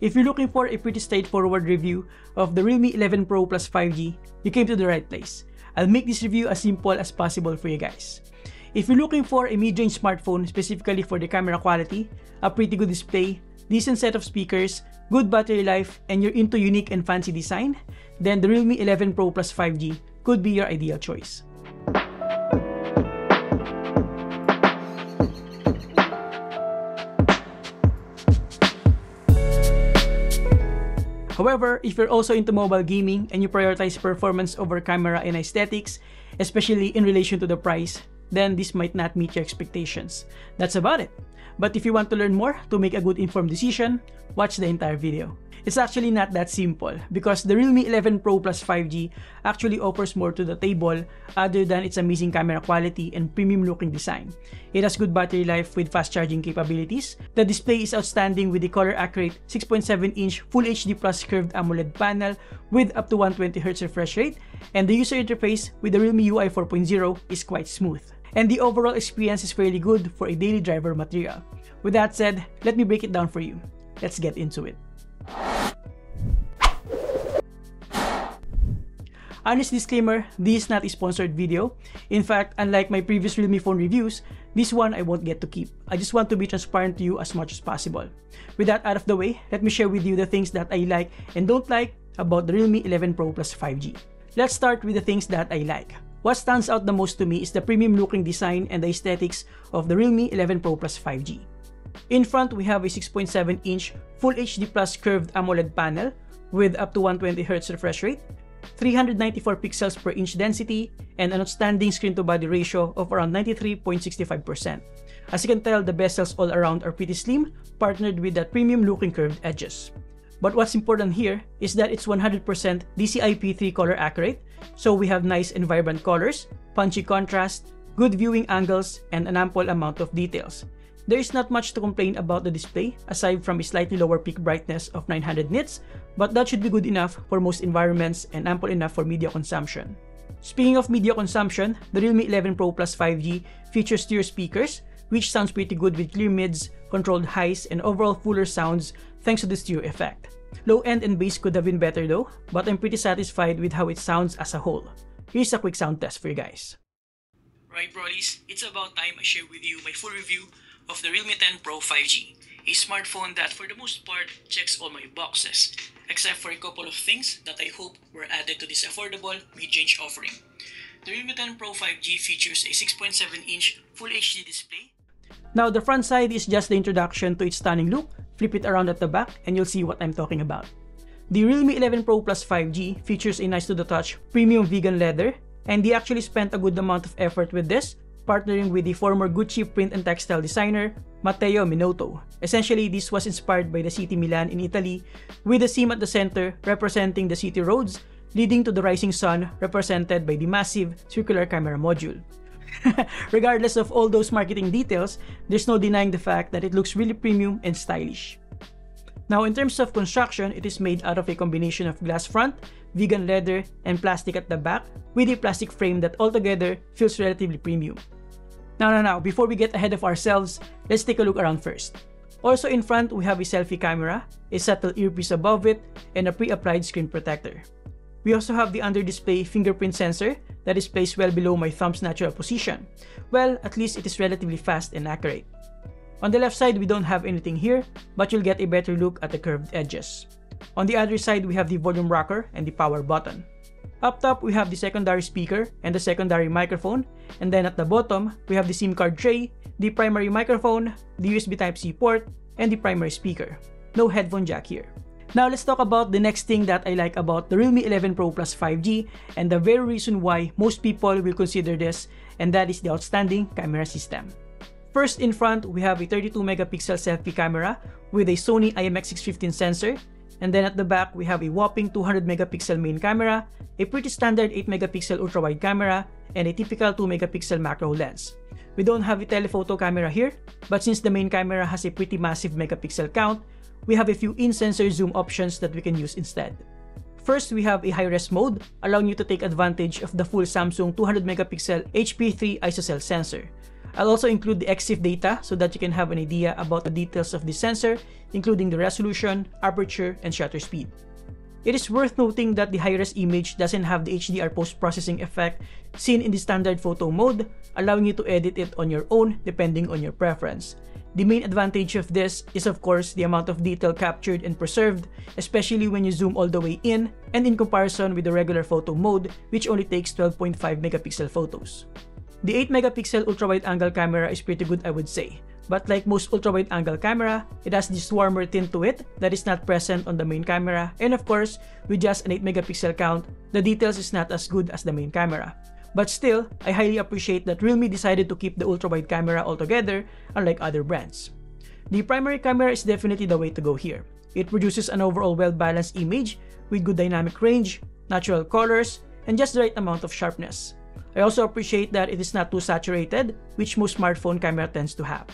If you're looking for a pretty straightforward review of the Realme 11 Pro Plus 5G, you came to the right place. I'll make this review as simple as possible for you guys. If you're looking for a mid-range smartphone specifically for the camera quality, a pretty good display, decent set of speakers, good battery life, and you're into unique and fancy design, then the Realme 11 Pro Plus 5G could be your ideal choice. However, if you're also into mobile gaming and you prioritize performance over camera and aesthetics, especially in relation to the price, then this might not meet your expectations. That's about it. But if you want to learn more to make a good informed decision, watch the entire video. It's actually not that simple because the Realme 11 Pro Plus 5G actually offers more to the table other than its amazing camera quality and premium looking design. It has good battery life with fast charging capabilities. The display is outstanding with the color accurate 6.7-inch Full HD Plus curved AMOLED panel with up to 120Hz refresh rate, and the user interface with the Realme UI 4.0 is quite smooth. And the overall experience is fairly good for a daily driver material. With that said, let me break it down for you. Let's get into it. Honest disclaimer, this is not a sponsored video. In fact, unlike my previous Realme phone reviews, this one I won't get to keep. I just want to be transparent to you as much as possible. With that out of the way, let me share with you the things that I like and don't like about the Realme 11 Pro Plus 5G. Let's start with the things that I like. What stands out the most to me is the premium looking design and the aesthetics of the Realme 11 Pro Plus 5G. In front, we have a 6.7-inch Full HD Plus curved AMOLED panel with up to 120Hz refresh rate, 394 pixels per inch density, and an outstanding screen-to-body ratio of around 93.65%. As you can tell, the bezels all around are pretty slim, partnered with that premium-looking curved edges. But what's important here is that it's 100% DCI-P3 color accurate, so we have nice and vibrant colors, punchy contrast, good viewing angles, and an ample amount of details. There is not much to complain about the display aside from a slightly lower peak brightness of 900 nits, but that should be good enough for most environments and ample enough for media consumption. Speaking of media consumption, the Realme 11 Pro Plus 5G features stereo speakers, which sounds pretty good with clear mids, controlled highs, and overall fuller sounds thanks to the stereo effect. Low end and bass could have been better though, but I'm pretty satisfied with how it sounds as a whole. Here's a quick sound test for you guys. Right, brolies, it's about time I share with you my full review of the Realme 10 Pro 5G, a smartphone that for the most part checks all my boxes, except for a couple of things that I hope were added to this affordable mid-range offering. The Realme 10 Pro 5G features a 6.7-inch Full HD display. Now the front side is just the introduction to its stunning look. Flip it around at the back and you'll see what I'm talking about. The Realme 11 Pro Plus 5G features a nice to the touch premium vegan leather, and they actually spent a good amount of effort with this, partnering with the former Gucci print and textile designer Matteo Minotto. Essentially, this was inspired by the city Milan in Italy, with the seam at the center representing the city roads, leading to the rising sun represented by the massive circular camera module. Regardless of all those marketing details, there's no denying the fact that it looks really premium and stylish. Now in terms of construction, it is made out of a combination of glass front, vegan leather, and plastic at the back, with a plastic frame that altogether feels relatively premium. Now, before we get ahead of ourselves, let's take a look around first. Also in front, we have a selfie camera, a subtle earpiece above it, and a pre-applied screen protector. We also have the under-display fingerprint sensor that is placed well below my thumb's natural position. Well, at least it is relatively fast and accurate. On the left side, we don't have anything here, but you'll get a better look at the curved edges. On the other side, we have the volume rocker and the power button. Up top, we have the secondary speaker and the secondary microphone, and then at the bottom, we have the SIM card tray, the primary microphone, the USB Type-C port, and the primary speaker. No headphone jack here. Now let's talk about the next thing that I like about the Realme 11 Pro Plus 5G, and the very reason why most people will consider this, and that is the outstanding camera system. First, in front, we have a 32 megapixel selfie camera with a Sony IMX615 sensor, and then at the back, we have a whopping 200 megapixel main camera, a pretty standard 8 megapixel ultra-wide camera, and a typical 2 megapixel macro lens. We don't have a telephoto camera here, but since the main camera has a pretty massive megapixel count, we have a few in-sensor zoom options that we can use instead. First, we have a high-res mode, allowing you to take advantage of the full Samsung 200 megapixel HP3 ISOCELL sensor. I'll also include the EXIF data so that you can have an idea about the details of the sensor, including the resolution, aperture, and shutter speed. It is worth noting that the high-res image doesn't have the HDR post-processing effect seen in the standard photo mode, allowing you to edit it on your own depending on your preference. The main advantage of this is of course the amount of detail captured and preserved, especially when you zoom all the way in and in comparison with the regular photo mode, which only takes 12.5 megapixel photos. The 8 megapixel ultra-wide-angle camera is pretty good, I would say. But like most ultra-wide-angle camera, it has this warmer tint to it that is not present on the main camera, and of course, with just an 8 megapixel count, the details is not as good as the main camera. But still, I highly appreciate that Realme decided to keep the ultra-wide camera altogether, unlike other brands. The primary camera is definitely the way to go here. It produces an overall well-balanced image with good dynamic range, natural colors, and just the right amount of sharpness. I also appreciate that it is not too saturated, which most smartphone camera tends to have.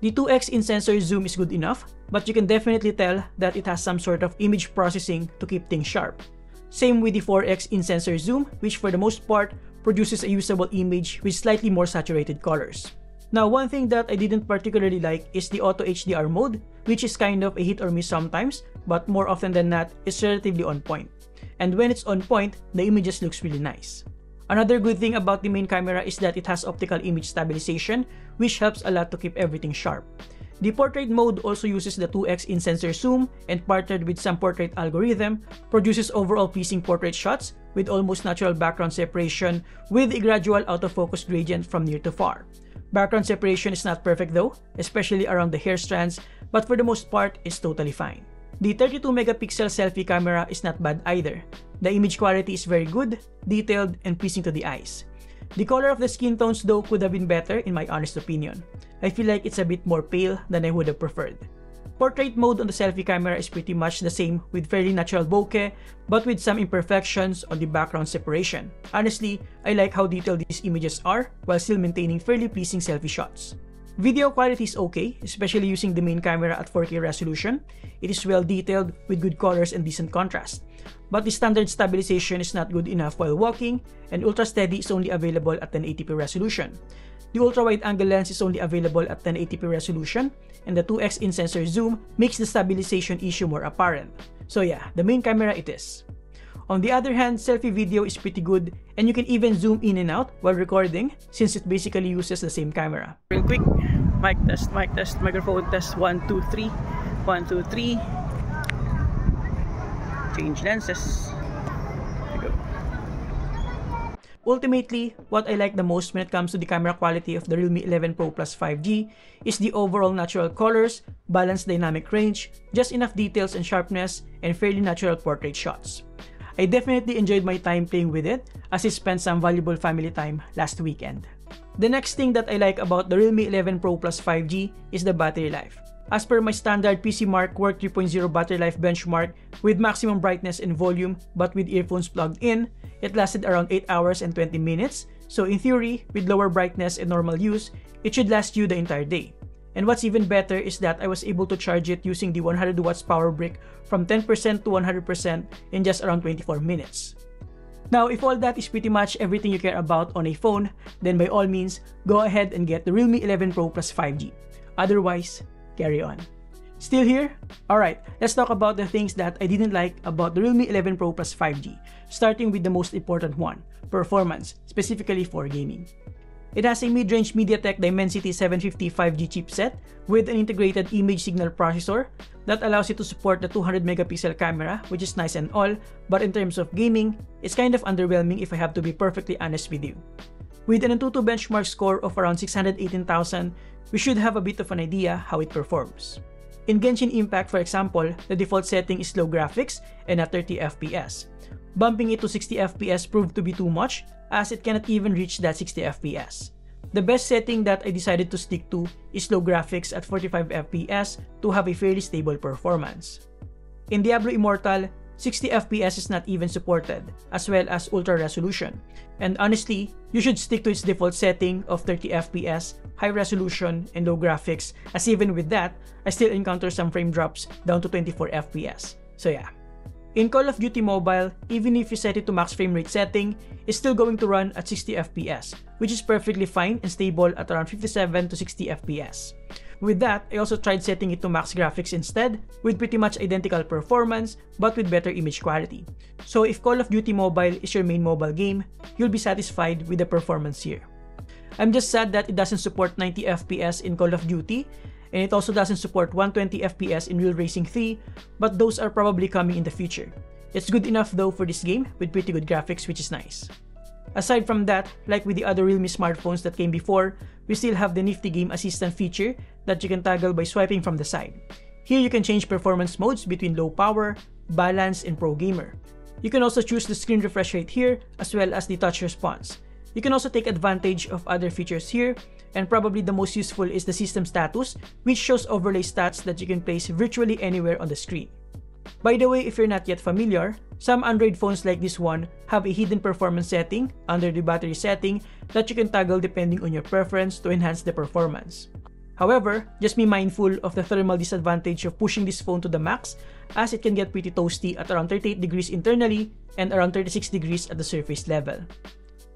The 2x in-sensor zoom is good enough, but you can definitely tell that it has some sort of image processing to keep things sharp. Same with the 4x in-sensor zoom, which for the most part produces a usable image with slightly more saturated colors. Now, one thing that I didn't particularly like is the Auto HDR mode, which is kind of a hit or miss sometimes, but more often than not, it's relatively on point. And when it's on point, the image just looks really nice. Another good thing about the main camera is that it has optical image stabilization, which helps a lot to keep everything sharp. The portrait mode also uses the 2x in-sensor zoom and partnered with some portrait algorithm, produces overall pleasing portrait shots with almost natural background separation with a gradual autofocus gradient from near to far. Background separation is not perfect though, especially around the hair strands, but for the most part, it's totally fine. The 32 megapixel selfie camera is not bad either. The image quality is very good, detailed, and pleasing to the eyes. The color of the skin tones though could have been better in my honest opinion. I feel like it's a bit more pale than I would have preferred. Portrait mode on the selfie camera is pretty much the same with fairly natural bokeh, but with some imperfections on the background separation. Honestly, I like how detailed these images are while still maintaining fairly pleasing selfie shots. Video quality is okay, especially using the main camera at 4K resolution. It is well detailed with good colors and decent contrast. But the standard stabilization is not good enough while walking, and ultra steady is only available at 1080p resolution. The ultra-wide-angle lens is only available at 1080p resolution, and the 2x in-sensor zoom makes the stabilization issue more apparent. So yeah, the main camera it is. On the other hand, selfie video is pretty good, and you can even zoom in and out while recording since it basically uses the same camera. Real quick, mic test, microphone test, 1, 2, 3, 1, 2, 3. Change lenses. There we go. Ultimately, what I like the most when it comes to the camera quality of the Realme 11 Pro Plus 5G is the overall natural colors, balanced dynamic range, just enough details and sharpness, and fairly natural portrait shots. I definitely enjoyed my time playing with it as I spent some valuable family time last weekend. The next thing that I like about the Realme 11 Pro Plus 5G is the battery life. As per my standard PCMark Work 3.0 battery life benchmark with maximum brightness and volume but with earphones plugged in, it lasted around 8 hours and 20 minutes, so in theory, with lower brightness and normal use, it should last you the entire day. And what's even better is that I was able to charge it using the 100 watts power brick from 10% to 100% in just around 24 minutes. Now, if all that is pretty much everything you care about on a phone, then by all means, go ahead and get the Realme 11 Pro Plus 5G. Otherwise, carry on. Still here? Alright, let's talk about the things that I didn't like about the Realme 11 Pro Plus 5G, starting with the most important one, performance, specifically for gaming. It has a mid-range MediaTek Dimensity 750 5G chipset with an integrated image signal processor that allows you to support the 200 megapixel camera, which is nice and all, but in terms of gaming, it's kind of underwhelming if I have to be perfectly honest with you. With an Antutu benchmark score of around 618,000, we should have a bit of an idea how it performs. In Genshin Impact, for example, the default setting is low graphics and at 30 FPS. Bumping it to 60 FPS proved to be too much, as it cannot even reach that 60 FPS. The best setting that I decided to stick to is low graphics at 45 FPS to have a fairly stable performance. In Diablo Immortal, 60 FPS is not even supported, as well as ultra resolution. And honestly, you should stick to its default setting of 30 FPS, high resolution, and low graphics, as even with that, I still encounter some frame drops down to 24 FPS. So yeah. In Call of Duty Mobile, even if you set it to max frame rate setting, it's still going to run at 60 FPS, which is perfectly fine and stable at around 57 to 60 FPS. With that, I also tried setting it to max graphics instead, with pretty much identical performance, but with better image quality. So if Call of Duty Mobile is your main mobile game, you'll be satisfied with the performance here. I'm just sad that it doesn't support 90 FPS in Call of Duty, and it also doesn't support 120 FPS in Real Racing 3, but those are probably coming in the future. It's good enough though for this game, with pretty good graphics, which is nice. Aside from that, like with the other Realme smartphones that came before, we still have the nifty game assistant feature that you can toggle by swiping from the side. Here you can change performance modes between low power, balance, and pro gamer. You can also choose the screen refresh rate here, as well as the touch response. You can also take advantage of other features here, and probably the most useful is the system status, which shows overlay stats that you can place virtually anywhere on the screen. By the way, if you're not yet familiar, some Android phones like this one have a hidden performance setting under the battery setting that you can toggle depending on your preference to enhance the performance. However, just be mindful of the thermal disadvantage of pushing this phone to the max, as it can get pretty toasty at around 38 degrees internally and around 36 degrees at the surface level.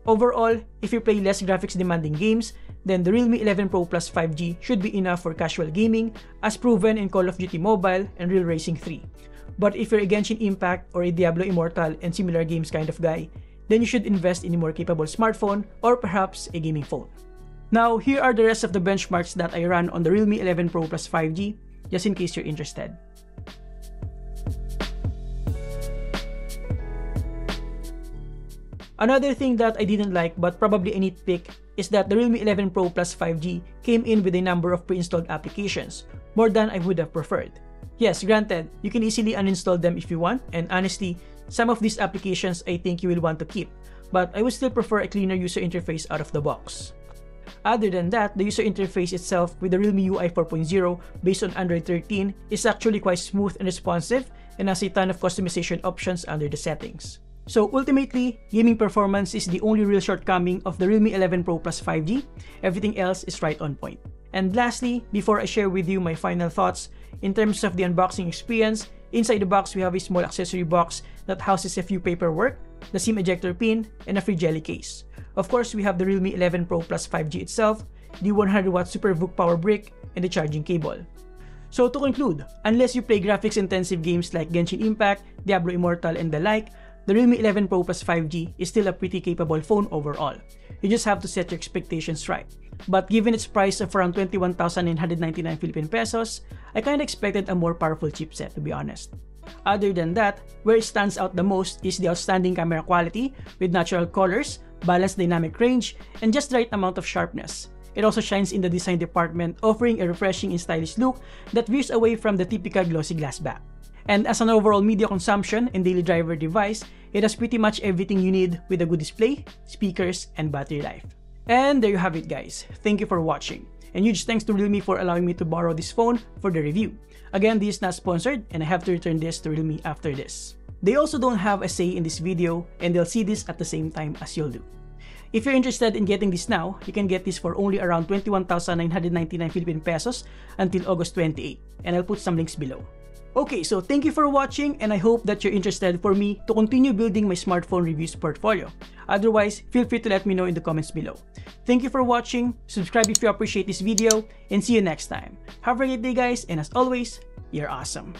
Overall, if you play less graphics demanding games, then the Realme 11 Pro Plus 5G should be enough for casual gaming, as proven in Call of Duty Mobile and Real Racing 3. But if you're a Genshin Impact or a Diablo Immortal and similar games kind of guy, then you should invest in a more capable smartphone or perhaps a gaming phone. Now, here are the rest of the benchmarks that I ran on the Realme 11 Pro Plus 5G, just in case you're interested. Another thing that I didn't like but probably a nitpick is that the Realme 11 Pro Plus 5G came in with a number of pre-installed applications, more than I would have preferred. Yes, granted, you can easily uninstall them if you want, and honestly, some of these applications I think you will want to keep, but I would still prefer a cleaner user interface out of the box. Other than that, the user interface itself with the Realme UI 4.0 based on Android 13 is actually quite smooth and responsive and has a ton of customization options under the settings. So ultimately, gaming performance is the only real shortcoming of the Realme 11 Pro Plus 5G. Everything else is right on point. And lastly, before I share with you my final thoughts, in terms of the unboxing experience, inside the box we have a small accessory box that houses a few paperwork, the SIM ejector pin, and a free jelly case. Of course, we have the Realme 11 Pro Plus 5G itself, the 100-watt SuperVOOC power brick, and the charging cable. So to conclude, unless you play graphics-intensive games like Genshin Impact, Diablo Immortal, and the like, the Realme 11 Pro Plus 5G is still a pretty capable phone overall. You just have to set your expectations right. But given its price of around 21,999 Philippine pesos, I kinda expected a more powerful chipset, to be honest. Other than that, where it stands out the most is the outstanding camera quality with natural colors, balanced dynamic range, and just the right amount of sharpness. It also shines in the design department, offering a refreshing and stylish look that veers away from the typical glossy glass back. And as an overall media consumption and daily driver device, it has pretty much everything you need with a good display, speakers, and battery life. And there you have it, guys. Thank you for watching. And huge thanks to Realme for allowing me to borrow this phone for the review. Again, this is not sponsored and I have to return this to Realme after this. They also don't have a say in this video and they'll see this at the same time as you'll do. If you're interested in getting this now, you can get this for only around 21,999 Philippine pesos until August 28, and I'll put some links below. Okay, so thank you for watching and I hope that you're interested for me to continue building my smartphone reviews portfolio. Otherwise, feel free to let me know in the comments below. Thank you for watching, subscribe if you appreciate this video, and see you next time. Have a great day, guys, and as always, you're awesome.